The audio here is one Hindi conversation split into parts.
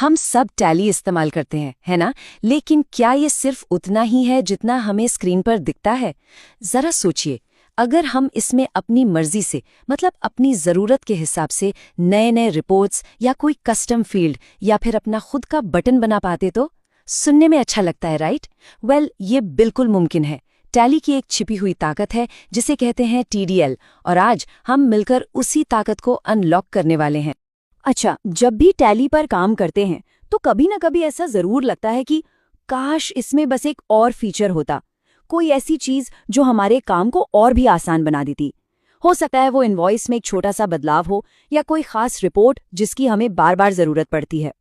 हम सब टैली इस्तेमाल करते हैं, है ना? लेकिन क्या ये सिर्फ उतना ही है जितना हमें स्क्रीन पर दिखता है? जरा सोचिए, अगर हम इसमें अपनी मर्जी से, मतलब अपनी ज़रूरत के हिसाब से नए नए रिपोर्ट्स या कोई कस्टम फील्ड या फिर अपना खुद का बटन बना पाते तो सुनने में अच्छा लगता है, राइट? वेल, ये बिल्कुल मुमकिन है। टैली की एक छिपी हुई ताकत है जिसे कहते हैं TDL, और आज हम मिलकर उसी ताकत को अनलॉक करने वाले हैं। अच्छा, जब भी टैली पर काम करते हैं तो कभी ना कभी ऐसा जरूर लगता है कि काश इसमें बस एक और फीचर होता, कोई ऐसी चीज जो हमारे काम को और भी आसान बना देती। हो सकता है वो इनवॉइस में एक छोटा सा बदलाव हो या कोई खास रिपोर्ट जिसकी हमें बार बार जरूरत पड़ती है।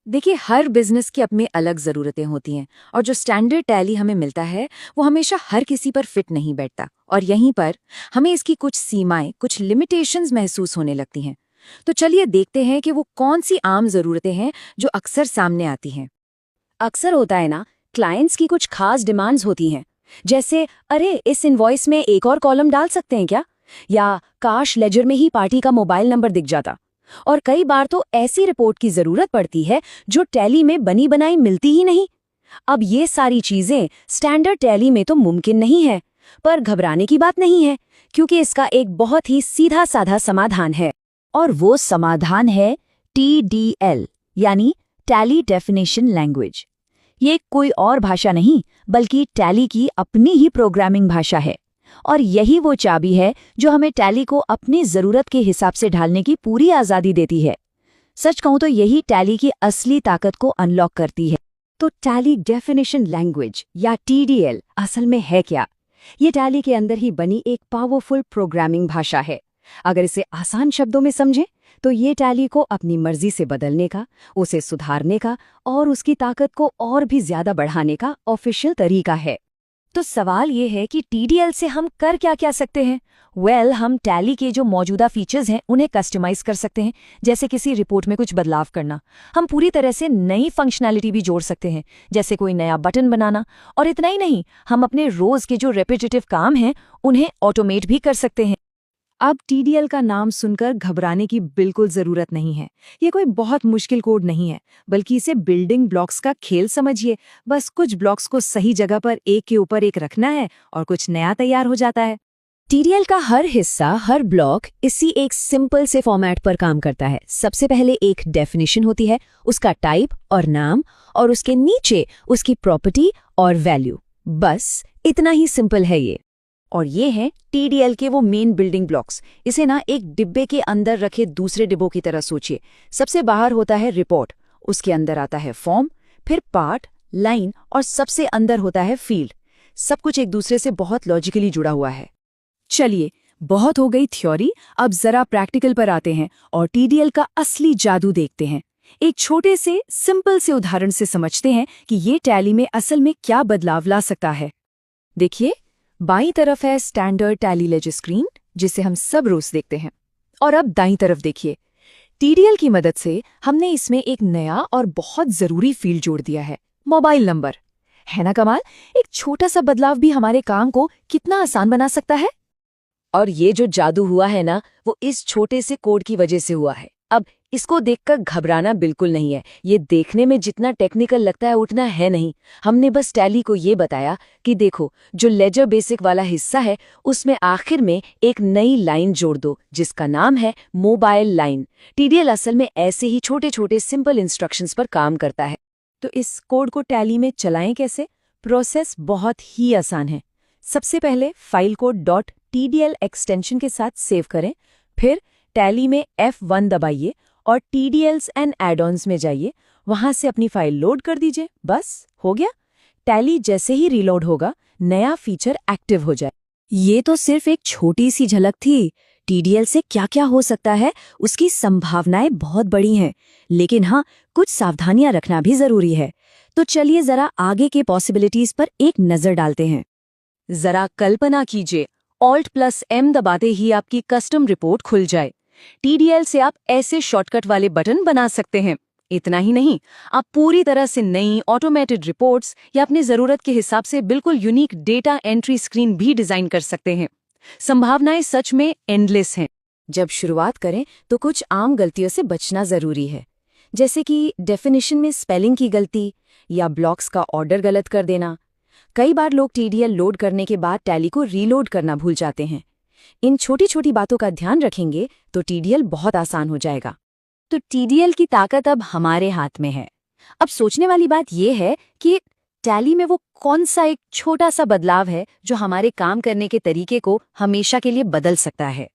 देखिए, हर बिजनेस की अपनी अलग ज़रूरतें होती हैं, और जो स्टैंडर्ड टैली हमें मिलता है वो हमेशा हर किसी पर फिट नहीं बैठता, और यहीं पर हमें इसकी कुछ सीमाएं, कुछ लिमिटेशंस महसूस होने लगती हैं। तो चलिए देखते हैं कि वो कौन सी आम ज़रूरतें हैं जो अक्सर सामने आती हैं। अक्सर होता है ना, क्लाइंट्स की कुछ खास डिमांड्स होती हैं, जैसे अरे इस इनवॉइस में एक और कॉलम डाल सकते हैं क्या, या काश लेजर में ही पार्टी का मोबाइल नंबर दिख जाता। और कई बार तो ऐसी रिपोर्ट की जरूरत पड़ती है जो टैली में बनी बनाई मिलती ही नहीं। अब ये सारी चीजें स्टैंडर्ड टैली में तो मुमकिन नहीं है, पर घबराने की बात नहीं है, क्योंकि इसका एक बहुत ही सीधा साधा समाधान है। और वो समाधान है TDL, यानी टैली डेफिनेशन लैंग्वेज। ये कोई और भाषा नहीं, बल्कि टैली की अपनी ही प्रोग्रामिंग भाषा है। और यही वो चाबी है जो हमें टैली को अपनी जरूरत के हिसाब से ढालने की पूरी आजादी देती है। सच कहूं तो यही टैली की असली ताकत को अनलॉक करती है। तो टैली डेफिनेशन लैंग्वेज या TDL असल में है क्या? ये टैली के अंदर ही बनी एक पावरफुल प्रोग्रामिंग भाषा है। अगर इसे आसान शब्दों में समझें तो ये टैली को अपनी मर्जी से बदलने का, उसे सुधारने का और उसकी ताकत को और भी ज्यादा बढ़ाने का ऑफिशियल तरीका है। तो सवाल ये है कि TDL से हम कर क्या क्या सकते हैं? हम टैली के जो मौजूदा फीचर्स हैं उन्हें कस्टमाइज कर सकते हैं, जैसे किसी रिपोर्ट में कुछ बदलाव करना। हम पूरी तरह से नई फंक्शनैलिटी भी जोड़ सकते हैं, जैसे कोई नया बटन बनाना। और इतना ही नहीं, हम अपने रोज के जो रेपिटेटिव काम हैं उन्हें ऑटोमेट भी कर सकते हैं। अब TDL का नाम सुनकर घबराने की बिल्कुल जरूरत नहीं है। ये कोई बहुत मुश्किल कोड नहीं है, बल्कि इसे बिल्डिंग ब्लॉक्स का खेल समझिए। बस कुछ ब्लॉक्स को सही जगह पर एक के ऊपर एक रखना है और कुछ नया तैयार हो जाता है। TDL का हर हिस्सा, हर ब्लॉक इसी एक सिंपल से फॉर्मेट पर काम करता है। सबसे पहले एक डेफिनेशन होती है, उसका टाइप और नाम, और उसके नीचे उसकी प्रॉपर्टी और वैल्यू। बस इतना ही सिंपल है ये। और ये हैं TDL के वो मेन बिल्डिंग ब्लॉक्स। इसे ना एक डिब्बे के अंदर रखे दूसरे डिब्बों की तरह सोचिए। सबसे बाहर होता है रिपोर्ट, उसके अंदर आता है फॉर्म, फिर पार्ट, लाइन और सबसे अंदर होता है फील्ड। सब कुछ एक दूसरे से बहुत लॉजिकली जुड़ा हुआ है। चलिए, बहुत हो गई थ्योरी, अब जरा प्रैक्टिकल पर आते हैं और TDL का असली जादू देखते हैं। एक छोटे से सिंपल से उदाहरण से समझते हैं कि ये टैली में असल में क्या बदलाव ला सकता है। देखिए, बाईं तरफ है स्टैंडर्ड टैली लेजर स्क्रीन, जिसे हम सब रोज देखते हैं। और अब दाईं तरफ देखिए, TDL की मदद से हमने इसमें एक नया और बहुत जरूरी फील्ड जोड़ दिया है, मोबाइल नंबर। है ना कमाल? एक छोटा सा बदलाव भी हमारे काम को कितना आसान बना सकता है। और ये जो जादू हुआ है ना, वो इस छोटे से कोड की वजह से हुआ है। अब इसको देखकर घबराना बिल्कुल नहीं है। ये देखने में जितना टेक्निकल लगता है उतना है नहीं। हमने बस टैली को ये बताया कि देखो, जो लेजर बेसिक वाला हिस्सा है उसमें आखिर में एक नई लाइन जोड़ दो जिसका नाम है मोबाइल लाइन। TDL असल में ऐसे ही छोटे छोटे सिंपल इंस्ट्रक्शंस पर काम करता है। तो इस कोड को टैली में चलाएं कैसे? प्रोसेस बहुत ही आसान है। सबसे पहले फाइल को .tdl एक्सटेंशन के साथ सेव करें, फिर टैली में F1 दबाइए और TDLs एंड एड-ऑन्स में जाइए। वहां से अपनी फाइल लोड कर दीजिए। बस हो गया। टैली जैसे ही रीलोड होगा, नया फीचर एक्टिव हो जाए। ये तो सिर्फ एक छोटी सी झलक थी। TDL से क्या क्या हो सकता है उसकी संभावनाएं बहुत बड़ी हैं, लेकिन हाँ, कुछ सावधानियां रखना भी जरूरी है। तो चलिए जरा आगे के पॉसिबिलिटीज पर एक नजर डालते हैं। जरा कल्पना कीजिए, Alt+M दबाते ही आपकी कस्टम रिपोर्ट खुल जाए। TDL से आप ऐसे शॉर्टकट वाले बटन बना सकते हैं। इतना ही नहीं, आप पूरी तरह से नई ऑटोमेटेड रिपोर्ट्स या अपनी जरूरत के हिसाब से बिल्कुल यूनिक डेटा एंट्री स्क्रीन भी डिजाइन कर सकते हैं। संभावनाएं सच में एंडलेस हैं। जब शुरुआत करें तो कुछ आम गलतियों से बचना जरूरी है, जैसे कि डेफिनेशन में स्पेलिंग की गलती या ब्लॉक्स का ऑर्डर गलत कर देना। कई बार लोग टीडीएल लोड करने के बाद टैली को रीलोड करना भूल जाते हैं। इन छोटी छोटी बातों का ध्यान रखेंगे तो टीडीएल बहुत आसान हो जाएगा। तो टीडीएल की ताकत अब हमारे हाथ में है। अब सोचने वाली बात यह है कि टैली में वो कौन सा एक छोटा सा बदलाव है जो हमारे काम करने के तरीके को हमेशा के लिए बदल सकता है।